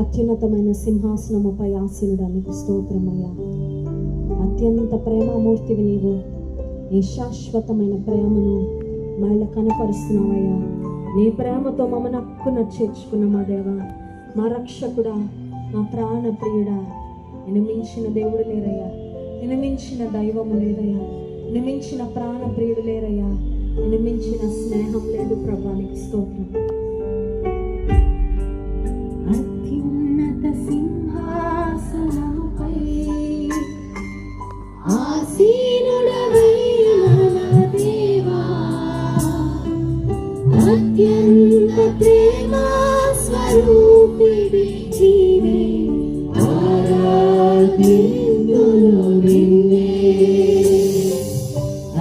అత్యున్నతమైన సింహాసనముపై ఆసీనుడా నీకు స్తోత్రమయ్యా. అత్యంత ప్రేమమూర్తివి నీవు. నీ శాశ్వతమైన ప్రేమను మళ్ళీ కనపరుస్తున్నావయ్యా. నీ ప్రేమతో మమ్మల్ని హక్కున చేర్చుకున్న మా దేవా, మా రక్షకుడా, మా ప్రాణ ప్రియుడా, నిన్ను మించిన దేవుడు లేరయ్యా, నిన్ను మించిన దైవము లేదయ్యా, నిన్ను మించిన ప్రాణ ప్రియుడు లేరయ్యా, నిన్ను మించిన స్నేహం లేదు ప్రభా. నీకు స్తోత్రం. అత్యున్నత సింహాసనముపై ఆసీనుడవైన నా దేవా, అత్యంత ప్రేమ స్వరూపిడి నీవే, ఆరాధింతును నిన్నే.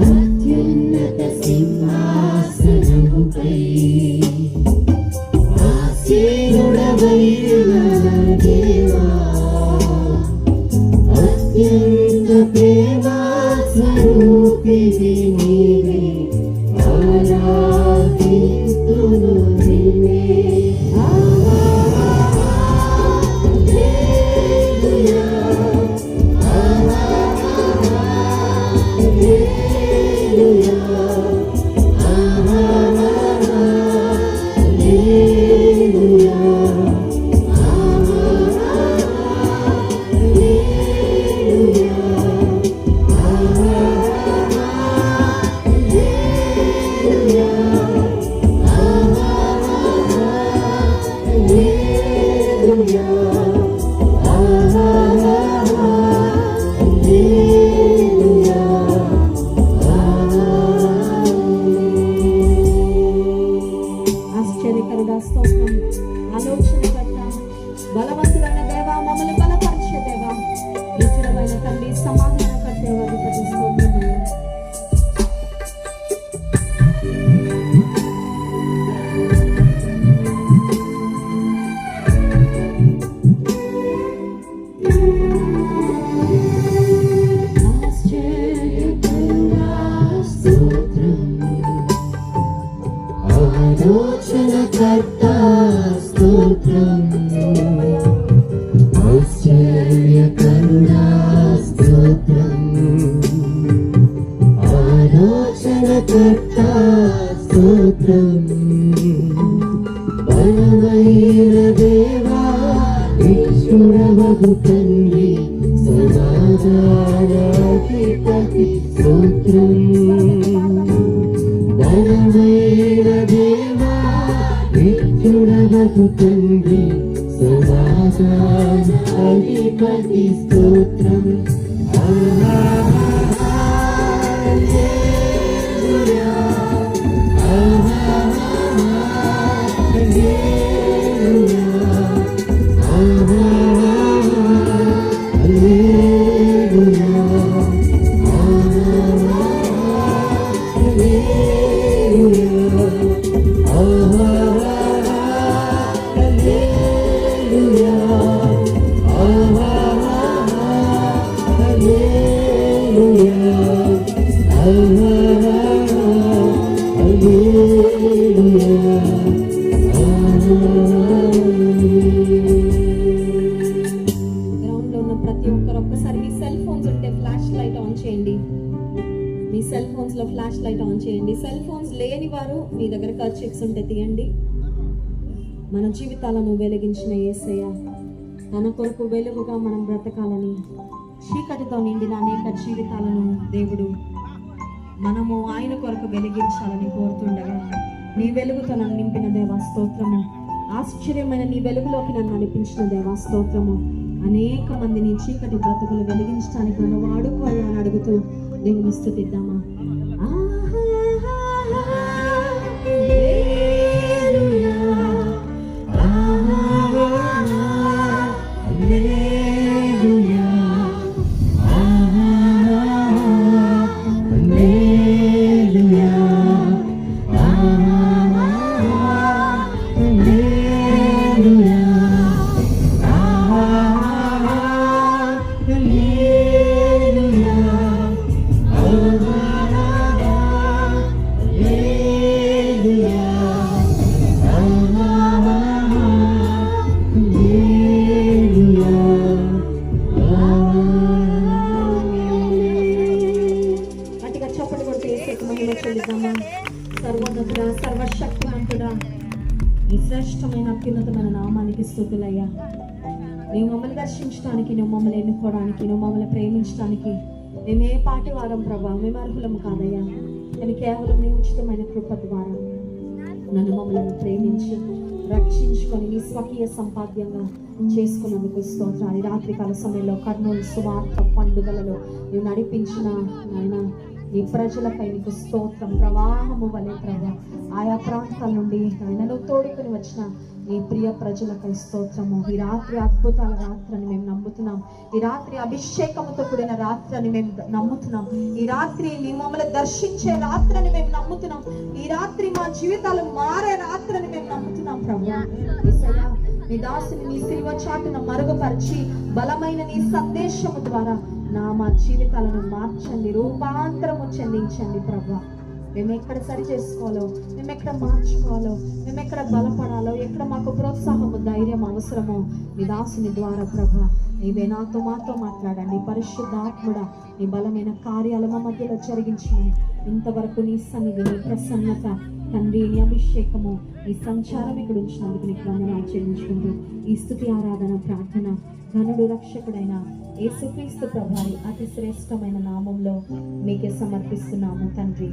అత్యున్నత సింహాసనముపై ఆసీనుడవైన నా దేవా, నిష్ఠురవగు తండ్రి సమాధానాధిపతి స్తోత్రం. బలమైన దేవా నిష్ఠురవగు తండ్రి సమాధానాధిపతి స్తోత్రం. గ్రౌండ్ లో ఉన్న ప్రతి ఒక్కరు ఒక్కసారి మీ సెల్ ఫోన్స్ ఉంటే ఫ్లాష్ లైట్ ఆన్ చేయండి. మీ సెల్ ఫోన్స్ లో ఫ్లాష్ లైట్ ఆన్ చేయండి. సెల్ ఫోన్స్ లేని వారు మీ దగ్గర కర్చీఫ్స్ ఉంటే తీయండి. మన జీవితాలను వెలిగించిన యేసయ్య తన కొరకు వెలుగుగా మనం బ్రతకాలని, చీకటితో నిండిన అనేక జీవితాలను దేవుడు మనము ఆయన కొరకు వెలిగించాలని కోరుతుండగా, నీ వెలుగుతో నన్ను నింపిన దేవా స్తోత్రము. ఆశ్చర్యమైన నీ వెలుగులోకి నన్ను నడిపించిన దేవా స్తోత్రము. అనేక మందిని చీకటి బ్రతుకులు వెలిగించడానికి నన్ను వాడుకోవాలని అని అడుగుతూ దేవుని స్తుతిద్దామా. సర్వోన్నతుడా, సర్వశక్తిమంతుడా, ఈ శ్రేష్టమైన అత్యున్నతమైన నామానికి స్తుతులయ్యా. నువ్వు మమ్మల్ని దర్శించడానికి, నువ్వు మమ్మల్ని ఎన్నుకోవడానికి, నువ్వు మమ్మల్ని ప్రేమించడానికి మేమే పాటి వారం ప్రభా, మేము అర్హులము కాదయ్యా. కానీ కేవలం నీ ఉచితమైన కృప ద్వారా నన్ను మమ్మల్ని ప్రేమించి రక్షించుకొని నీ స్వకీయ సంపాద్యంగా చేసుకున్నందుకు స్తోత్రాలు. రాత్రికాల సమయంలో కర్నూలు సువార్త పండుగలలో నువ్వు నడిపించిన నాయన నీ ప్రజలపై నీకు స్తోత్రం. ప్రవాహము వలె ప్రభా ఆయా ప్రాంతాల నుండి ఆయనను తోడుకొని వచ్చిన నీ ప్రియ ప్రజలపై స్తోత్రము. ఈ రాత్రి అద్భుతాల రాత్రిని మేము నమ్ముతున్నాం. ఈ రాత్రి అభిషేకముతో కూడిన రాత్రిని మేము నమ్ముతున్నాం. ఈ రాత్రి నీ మమ్మల్ని దర్శించే రాత్రిని మేము నమ్ముతున్నాం. ఈ రాత్రి మా జీవితాలు మారే రాత్రిని మేము నమ్ముతున్నాం ప్రభా. యేసయ్యా, నీ దాసుని నీ సిలువ చాటున మరుగుపరిచి బలమైన నీ సందేశము ద్వారా మా జీవితాలను మార్చండి, రూపాంతరము చెందించండి ప్రభా. మేము ఎక్కడ సరి చేసుకోవాలో, మేము ఎక్కడ మార్చుకోవాలో, మేము ఎక్కడ బలపడాలో, ఎక్కడ మాకు ప్రోత్సాహము ధైర్యం అవసరమో నీ దాసుని ద్వారా ప్రభా నీవే నాతో మాతో మాట్లాడండి. పరిశుద్ధాత్ముడా, నీ బలమైన కార్యాలు మా మధ్యలో జరిగించమని ఇంతవరకు నీ సన్నిధి, నీ ప్రసన్నత తండ్రి, నీ అభిషేకము, నీ సంచారం ఇక్కడ ఉంచినందుకు నీకు వందనాలు చెల్లించుకుంటూ ఈ స్తుతి ఆరాధన ప్రార్థన ఘనుడు రక్షకుడైన యేసుక్రీస్తు ప్రభువారి అతి శ్రేష్టమైన నామంలో మీకే సమర్పిస్తున్నాము తండ్రి.